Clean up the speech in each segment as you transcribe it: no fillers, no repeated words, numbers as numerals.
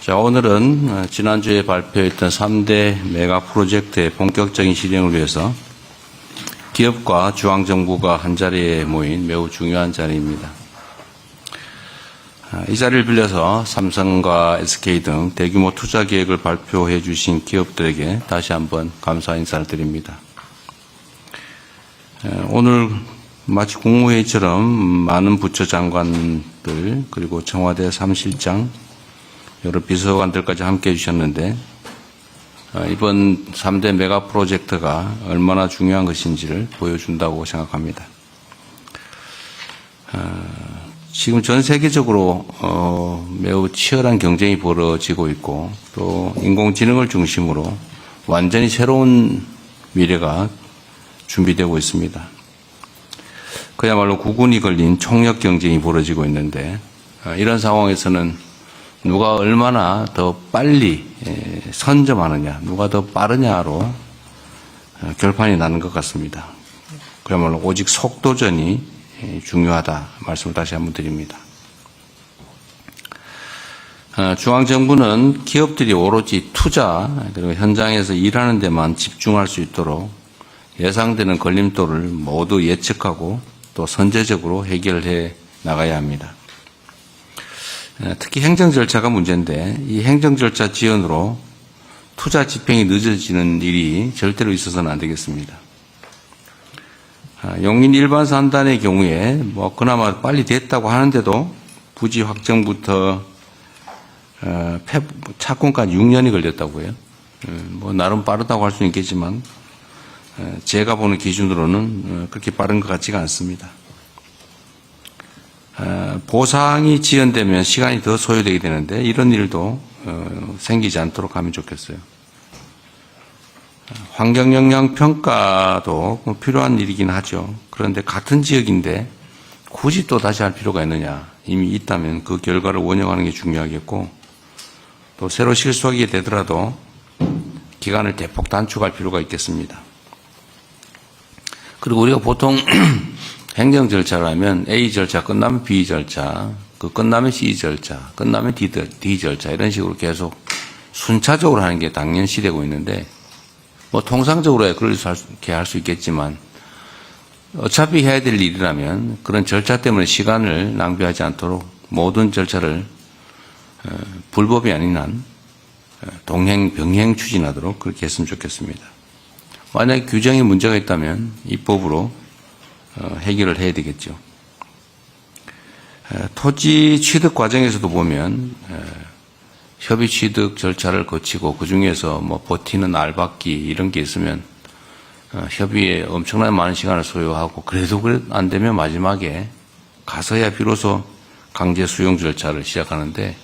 자, 오늘은 지난주에 발표했던 3대 메가 프로젝트의 본격적인 실행을 위해서 기업과 중앙정부가 한자리에 모인 매우 중요한 자리입니다. 이 자리를 빌려서 삼성과 SK 등 대규모 투자 계획을 발표해 주신 기업들에게 다시 한번 감사 인사를 드립니다. 오늘 마치 국무회의처럼 많은 부처 장관들 그리고 청와대 사무실장 여러 비서관들까지 함께 해주셨는데 이번 3대 메가 프로젝트가 얼마나 중요한 것인지를 보여준다고 생각합니다. 지금 전 세계적으로 매우 치열한 경쟁이 벌어지고 있고 또 인공지능을 중심으로 완전히 새로운 미래가 준비되고 있습니다. 그야말로 구군이 걸린 총력 경쟁이 벌어지고 있는데 이런 상황에서는 누가 얼마나 더 빨리 선점하느냐, 누가 더 빠르냐로 결판이 나는 것 같습니다. 그야말로 오직 속도전이 중요하다 말씀을 다시 한번 드립니다. 중앙정부는 기업들이 오로지 투자 그리고 현장에서 일하는 데만 집중할 수 있도록 예상되는 걸림돌을 모두 예측하고 또 선제적으로 해결해 나가야 합니다. 특히 행정 절차가 문제인데 이 행정 절차 지연으로 투자 집행이 늦어지는 일이 절대로 있어서는 안 되겠습니다. 용인 일반 산단의 경우에 그나마 빨리 됐다고 하는데도 부지 확정부터 착공까지 6년이 걸렸다고요. 나름 빠르다고 할 수는 있겠지만 제가 보는 기준으로는 그렇게 빠른 것 같지가 않습니다. 보상이 지연되면 시간이 더 소요되게 되는데 이런 일도 생기지 않도록 하면 좋겠어요. 환경영향평가도 필요한 일이긴 하죠. 그런데 같은 지역인데 굳이 또 다시 할 필요가 있느냐. 이미 있다면 그 결과를 원용하는 게 중요하겠고 또 새로 실수하게 되더라도 기간을 대폭 단축할 필요가 있겠습니다. 그리고 우리가 보통 행정 절차를 하면 A 절차 끝나면 B 절차, 그 끝나면 C 절차, 끝나면 D 절차 이런 식으로 계속 순차적으로 하는 게 당연시되고 있는데 통상적으로 그렇게 할 수 있겠지만 어차피 해야 될 일이라면 그런 절차 때문에 시간을 낭비하지 않도록 모든 절차를 불법이 아닌 한 병행 추진하도록 그렇게 했으면 좋겠습니다. 만약에 규정에 문제가 있다면 입법으로 해결을 해야 되겠죠. 토지 취득 과정에서도 보면 협의 취득 절차를 거치고 그 중에서 버티는 알박기 이런 게 있으면 협의에 엄청나게 많은 시간을 소요하고 그래도 안 되면 마지막에 가서야 비로소 강제 수용 절차를 시작하는데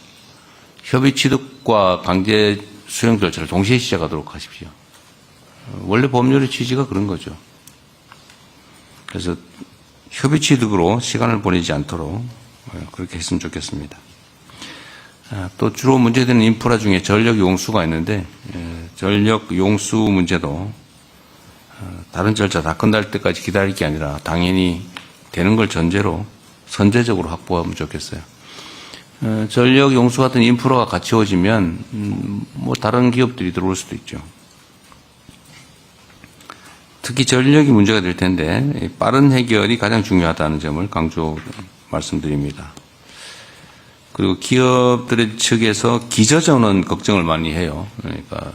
협의 취득과 강제 수용 절차를 동시에 시작하도록 하십시오. 원래 법률의 취지가 그런 거죠. 그래서 협의 취득으로 시간을 보내지 않도록 그렇게 했으면 좋겠습니다. 또 주로 문제되는 인프라 중에 전력 용수가 있는데 전력 용수 문제도 다른 절차 다 끝날 때까지 기다릴 게 아니라 당연히 되는 걸 전제로 선제적으로 확보하면 좋겠어요. 전력 용수 같은 인프라가 갖추어지면 다른 기업들이 들어올 수도 있죠. 특히 전력이 문제가 될 텐데 빠른 해결이 가장 중요하다는 점을 강조 말씀드립니다. 그리고 기업들 측에서 기저전원 걱정을 많이 해요. 그러니까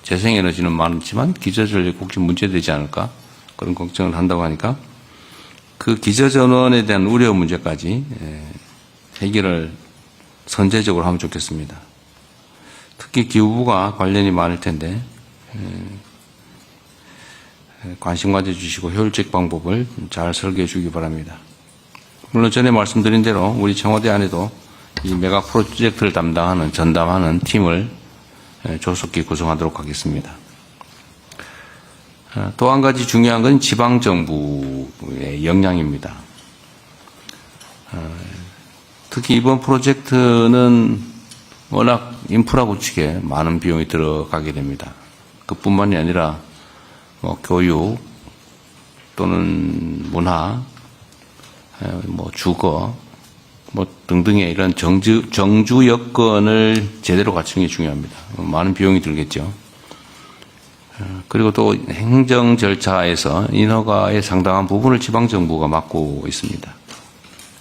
재생에너지는 많지만 기저전력이 혹시 문제되지 않을까 그런 걱정을 한다고 하니까 그 기저전원에 대한 우려 문제까지 해결을 선제적으로 하면 좋겠습니다. 특히 기후부가 관련이 많을 텐데 관심 가져주시고 효율적 방법을 잘 설계해 주기 바랍니다. 물론 전에 말씀드린 대로 우리 청와대 안에도 이 메가 프로젝트를 전담하는 팀을 조속히 구성하도록 하겠습니다. 또 한 가지 중요한 건 지방정부의 역량입니다. 특히 이번 프로젝트는 워낙 인프라 구축에 많은 비용이 들어가게 됩니다. 그뿐만이 아니라 교육 또는 문화, 주거 뭐 등등의 이런 정주 여건을 제대로 갖추는 게 중요합니다. 많은 비용이 들겠죠. 그리고 또 행정 절차에서 인허가의 상당한 부분을 지방정부가 맡고 있습니다.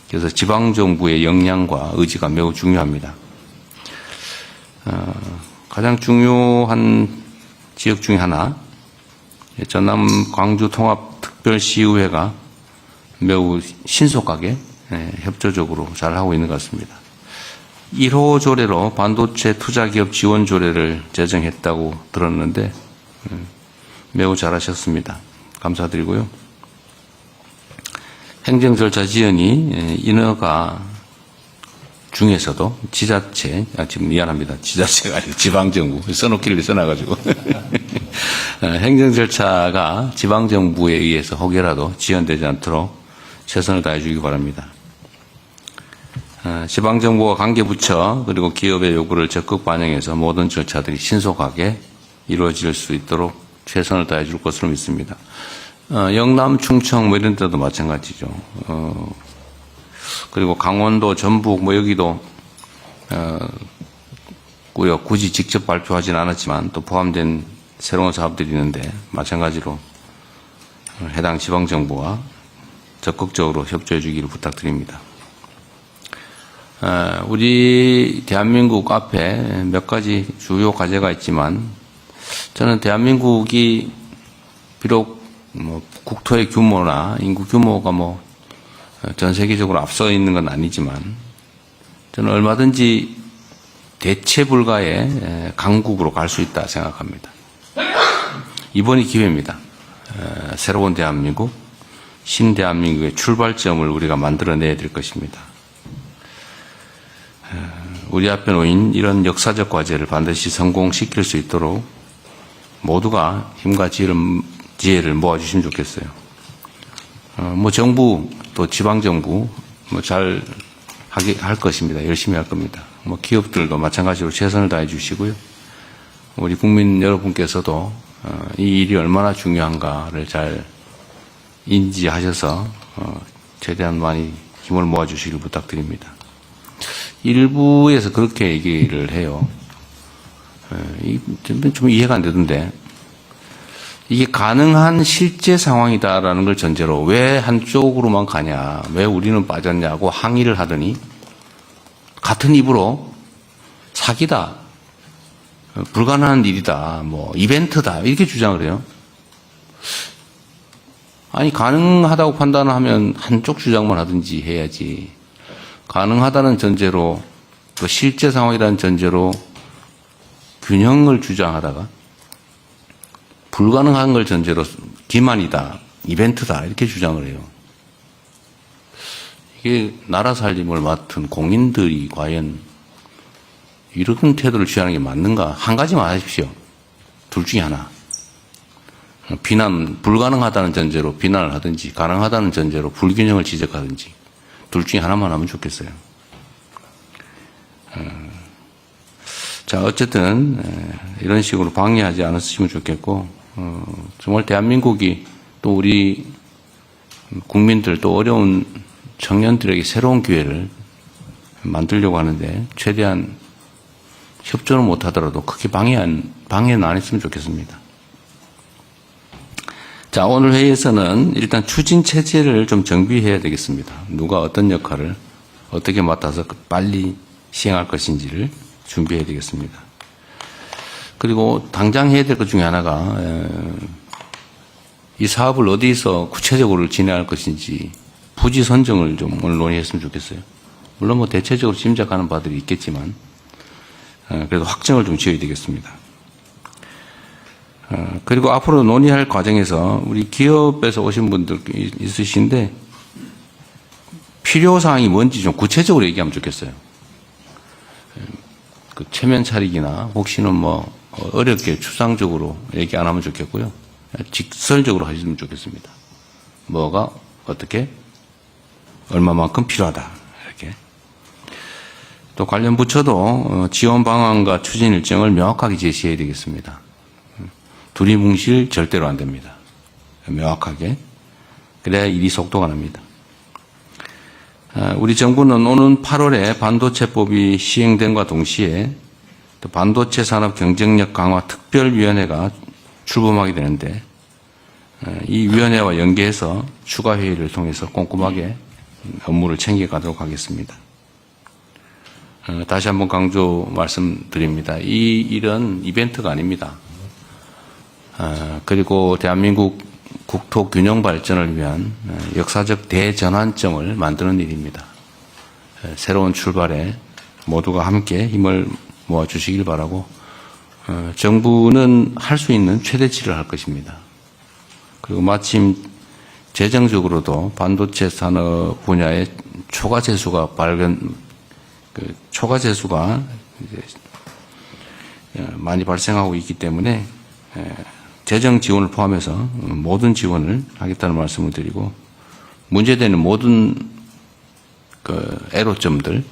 그래서 지방정부의 역량과 의지가 매우 중요합니다. 가장 중요한 지역 중에 하나, 전남 광주 통합특별시의회가 매우 신속하게 협조적으로 잘 하고 있는 것 같습니다. 1호 조례로 반도체 투자기업 지원 조례를 제정했다고 들었는데 매우 잘하셨습니다. 감사드리고요. 행정 절차 지연이 인허가 중에서도 지자체, 지금 미안합니다. 지자체가 아니고 지방정부, 써놓기를 써놔가지고. 행정 절차가 지방정부에 의해서 혹여라도 지연되지 않도록 최선을 다해주기 바랍니다. 지방정부와 관계부처 그리고 기업의 요구를 적극 반영해서 모든 절차들이 신속하게 이루어질 수 있도록 최선을 다해줄 것으로 믿습니다. 영남, 충청 뭐 이런 데도 마찬가지죠. 그리고 강원도, 전북 뭐 여기도 굳이 직접 발표하진 않았지만 또 포함된 새로운 사업들이 있는데 마찬가지로 해당 지방정부와 적극적으로 협조해 주기를 부탁드립니다. 우리 대한민국 앞에 몇 가지 주요 과제가 있지만 저는 대한민국이 비록 뭐 국토의 규모나 인구 규모가 뭐 전 세계적으로 앞서 있는 건 아니지만 저는 얼마든지 대체 불가의 강국으로 갈 수 있다 생각합니다. 이번이 기회입니다. 새로운 대한민국, 신대한민국의 출발점을 우리가 만들어내야 될 것입니다. 우리 앞에 놓인 이런 역사적 과제를 반드시 성공시킬 수 있도록 모두가 힘과 지혜를 모아주시면 좋겠어요. 뭐 정부 또 지방정부 뭐 잘 할 것입니다. 열심히 할 겁니다. 뭐 기업들도 마찬가지로 최선을 다해 주시고요. 우리 국민 여러분께서도 이 일이 얼마나 중요한가를 잘 인지하셔서 최대한 많이 힘을 모아주시길 부탁드립니다. 일부에서 그렇게 얘기를 해요. 좀 이해가 안 되던데 이게 가능한 실제 상황이다라는 걸 전제로 왜 한쪽으로만 가냐, 왜 우리는 빠졌냐고 항의를 하더니 같은 입으로 사기다, 불가능한 일이다, 뭐 이벤트다 이렇게 주장을 해요. 아니 가능하다고 판단하면 한쪽 주장만 하든지 해야지. 가능하다는 전제로 또 실제 상황이라는 전제로 균형을 주장하다가 불가능한 걸 전제로 기만이다, 이벤트다 이렇게 주장을 해요. 이게 나라 살림을 맡은 공인들이 과연 이런 태도를 취하는 게 맞는가? 한 가지만 하십시오. 둘 중에 하나. 불가능하다는 전제로 비난을 하든지 가능하다는 전제로 불균형을 지적하든지 둘 중에 하나만 하면 좋겠어요. 자, 어쨌든 이런 식으로 방해하지 않았으면 좋겠고 정말 대한민국이 또 우리 국민들 또 어려운 청년들에게 새로운 기회를 만들려고 하는데 최대한 협조는 못하더라도 크게 방해는 안 했으면 좋겠습니다. 자, 오늘 회의에서는 일단 추진 체제를 좀 정비해야 되겠습니다. 누가 어떤 역할을 어떻게 맡아서 빨리 시행할 것인지를 준비해야 되겠습니다. 그리고 당장 해야 될 것 중에 하나가 이 사업을 어디서 구체적으로 진행할 것인지 부지 선정을 좀 오늘 논의했으면 좋겠어요. 물론 뭐 대체적으로 짐작하는 바들이 있겠지만 그래도 확정을 좀 지어야 되겠습니다. 그리고 앞으로 논의할 과정에서 우리 기업에서 오신 분들 있으신데 필요사항이 뭔지 좀 구체적으로 얘기하면 좋겠어요. 그 체면 차리기나 혹시는 뭐 어렵게 추상적으로 얘기 안 하면 좋겠고요. 직설적으로 하시면 좋겠습니다. 뭐가 어떻게 얼마만큼 필요하다 이렇게. 또 관련 부처도 지원 방안과 추진 일정을 명확하게 제시해야 되겠습니다. 두리뭉실 절대로 안 됩니다. 명확하게. 그래야 일이 속도가 납니다. 우리 정부는 오는 8월에 반도체법이 시행됨과 동시에 또 반도체 산업 경쟁력 강화 특별위원회가 출범하게 되는데 이 위원회와 연계해서 추가 회의를 통해서 꼼꼼하게 업무를 챙겨가도록 하겠습니다. 다시 한번 강조 말씀드립니다. 이 일은 이벤트가 아닙니다. 그리고 대한민국 국토 균형 발전을 위한 역사적 대전환점을 만드는 일입니다. 새로운 출발에 모두가 함께 힘을 모아주시길 바라고 정부는 할 수 있는 최대치를 할 것입니다. 그리고 마침 재정적으로도 반도체 산업 분야의 초과 재수가 많이 발생하고 있기 때문에 재정 지원을 포함해서 모든 지원을 하겠다는 말씀을 드리고 문제되는 모든 애로점들은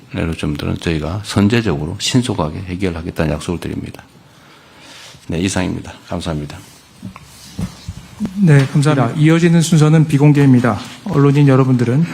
저희가 선제적으로 신속하게 해결하겠다는 약속을 드립니다. 네, 이상입니다. 감사합니다. 네, 감사합니다. 이어지는 순서는 비공개입니다. 언론인 여러분들은